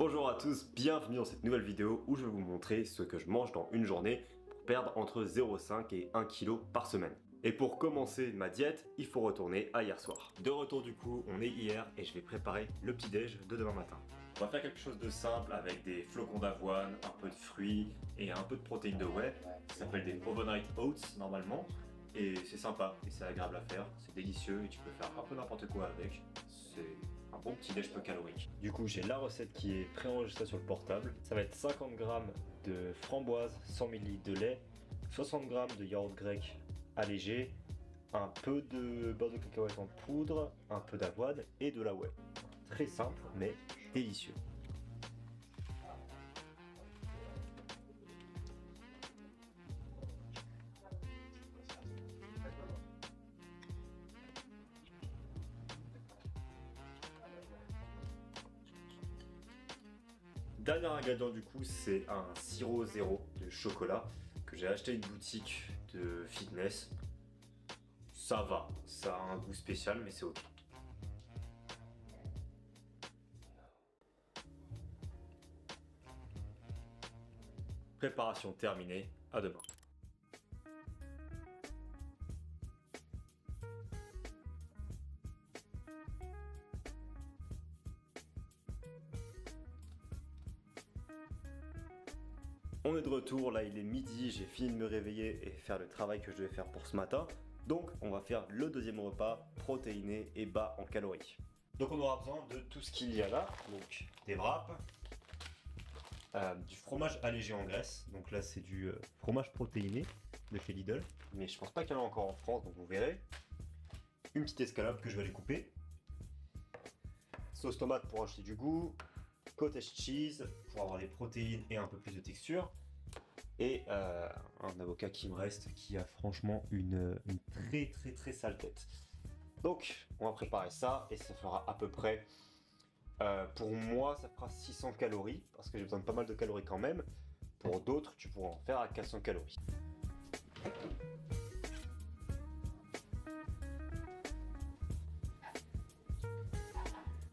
Bonjour à tous, bienvenue dans cette nouvelle vidéo où je vais vous montrer ce que je mange dans une journée pour perdre entre 0,5 et 1 kg par semaine. Et pour commencer ma diète, il faut retourner à hier soir. De retour du coup, on est hier et je vais préparer le petit déj de demain matin. On va faire quelque chose de simple avec des flocons d'avoine, un peu de fruits et un peu de protéines de whey. Ça s'appelle des overnight oats normalement. Et c'est sympa et c'est agréable à faire, c'est délicieux et tu peux faire un peu n'importe quoi avec. C'est un bon petit déj peu calorique. Du coup, j'ai la recette qui est préenregistrée sur le portable. Ça va être 50 g de framboise, 100 ml de lait, 60 g de yaourt grec allégé, un peu de beurre de cacahuète en poudre, un peu d'avoine et de la whey. Très simple mais délicieux. Dernier ingrédient du coup, c'est un sirop zéro de chocolat que j'ai acheté à une boutique de fitness. Ça va, ça a un goût spécial mais c'est ok. Préparation terminée, à demain. On est de retour, là il est midi, j'ai fini de me réveiller et faire le travail que je devais faire pour ce matin. Donc on va faire le deuxième repas protéiné et bas en calories. Donc on aura besoin de tout ce qu'il y a là, donc des wraps, du fromage allégé en graisse, donc là c'est du fromage protéiné de chez Lidl, mais je pense pas qu'il y en a encore en France, donc vous verrez. Une petite escalope que je vais aller couper, sauce tomate pour ajouter du goût, cottage cheese pour avoir les protéines et un peu plus de texture, et un avocat qui me reste qui a franchement une très sale tête. Donc on va préparer ça et ça fera à peu près, pour moi ça fera 600 calories parce que j'ai besoin de pas mal de calories quand même. Pour d'autres tu pourras en faire à 400 calories.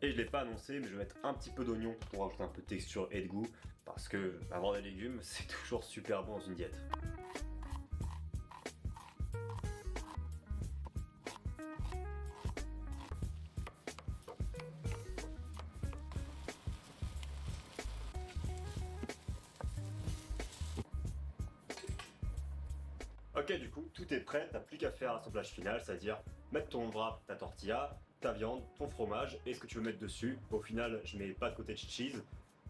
Et je ne l'ai pas annoncé, mais je vais mettre un petit peu d'oignon pour rajouter un peu de texture et de goût, parce que avoir des légumes, c'est toujours super bon dans une diète. Ok, du coup, tout est prêt, t'as plus qu'à faire l'assemblage final, c'est-à-dire mettre ton wrap, ta tortilla, ta viande, ton fromage et ce que tu veux mettre dessus. Au final, je mets pas de cottage cheese,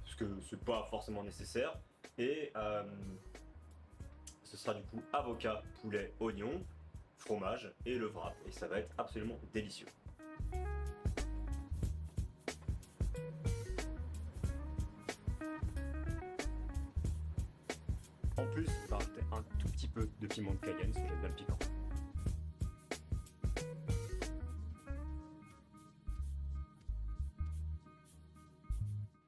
parce que c'est pas forcément nécessaire. Et ce sera du coup avocat, poulet, oignon, fromage et le wrap. Et ça va être absolument délicieux. En plus, je vais rajouter un tout petit peu de piment de Cayenne, parce que j'aime bien le piquant.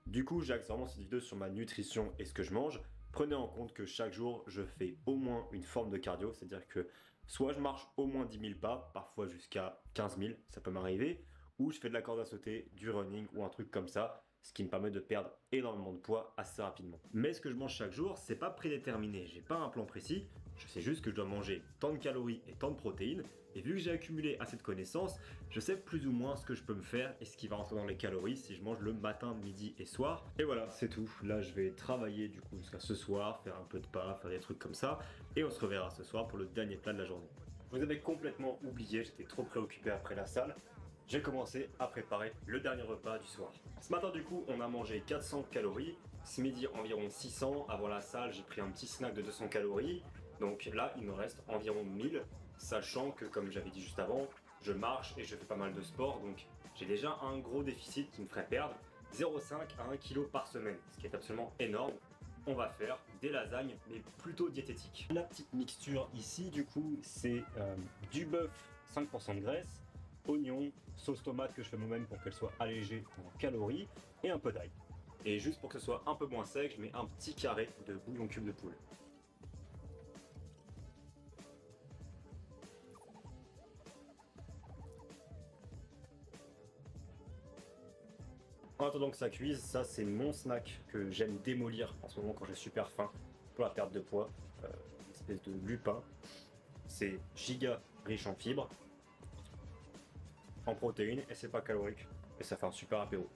Du coup, j'axe vraiment cette vidéo sur ma nutrition et ce que je mange. Prenez en compte que chaque jour, je fais au moins une forme de cardio, c'est-à-dire que soit je marche au moins 10 000 pas, parfois jusqu'à 15 000, ça peut m'arriver, ou je fais de la corde à sauter, du running ou un truc comme ça, ce qui me permet de perdre énormément de poids assez rapidement. Mais ce que je mange chaque jour, c'est pas prédéterminé, j'ai pas un plan précis, je sais juste que je dois manger tant de calories et tant de protéines, et vu que j'ai accumulé assez de connaissances, je sais plus ou moins ce que je peux me faire et ce qui va rentrer dans les calories si je mange le matin, midi et soir. Et voilà, c'est tout. Là, je vais travailler du coup jusqu'à ce soir, faire un peu de pas, faire des trucs comme ça, et on se reverra ce soir pour le dernier plat de la journée. Je vous avais complètement oublié, j'étais trop préoccupé après la salle. J'ai commencé à préparer le dernier repas du soir. Ce matin du coup on a mangé 400 calories, ce midi environ 600, avant la salle j'ai pris un petit snack de 200 calories, donc là il me reste environ 1000, sachant que comme j'avais dit juste avant, je marche et je fais pas mal de sport, donc j'ai déjà un gros déficit qui me ferait perdre 0,5 à 1 kg par semaine, ce qui est absolument énorme. On va faire des lasagnes, mais plutôt diététiques. La petite mixture ici du coup c'est du bœuf 5% de graisse, oignons, sauce tomate que je fais moi-même pour qu'elle soit allégée en calories et un peu d'ail. Et juste pour que ce soit un peu moins sec, je mets un petit carré de bouillon cube de poule. En attendant que ça cuise, ça c'est mon snack que j'aime démolir en ce moment quand j'ai super faim pour la perte de poids. Une espèce de lupin. C'est giga riche en fibres, en protéines et c'est pas calorique. Et ça fait un super apéro.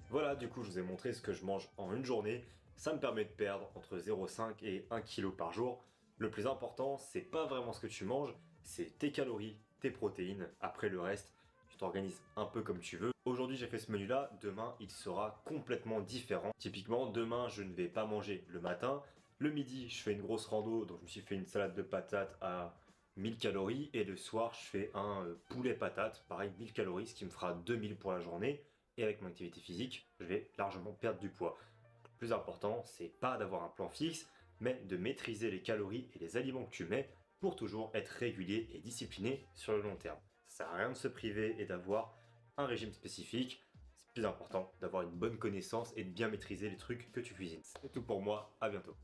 Voilà, du coup je vous ai montré ce que je mange en une journée. Ça me permet de perdre entre 0,5 et 1 kg par jour. Le plus important, c'est pas vraiment ce que tu manges, c'est tes calories, tes protéines. Après le reste, tu t'organises un peu comme tu veux. Aujourd'hui j'ai fait ce menu là, demain il sera complètement différent. Typiquement demain je ne vais pas manger le matin. Le midi je fais une grosse rando, donc je me suis fait une salade de patates à 1000 calories. Et le soir je fais un poulet patate, pareil 1000 calories, ce qui me fera 2000 pour la journée. Et avec mon activité physique, je vais largement perdre du poids. Le plus important, c'est pas d'avoir un plan fixe, mais de maîtriser les calories et les aliments que tu mets pour toujours être régulier et discipliné sur le long terme. Ça sert à rien de se priver et d'avoir un régime spécifique. C'est plus important d'avoir une bonne connaissance et de bien maîtriser les trucs que tu cuisines. C'est tout pour moi, à bientôt.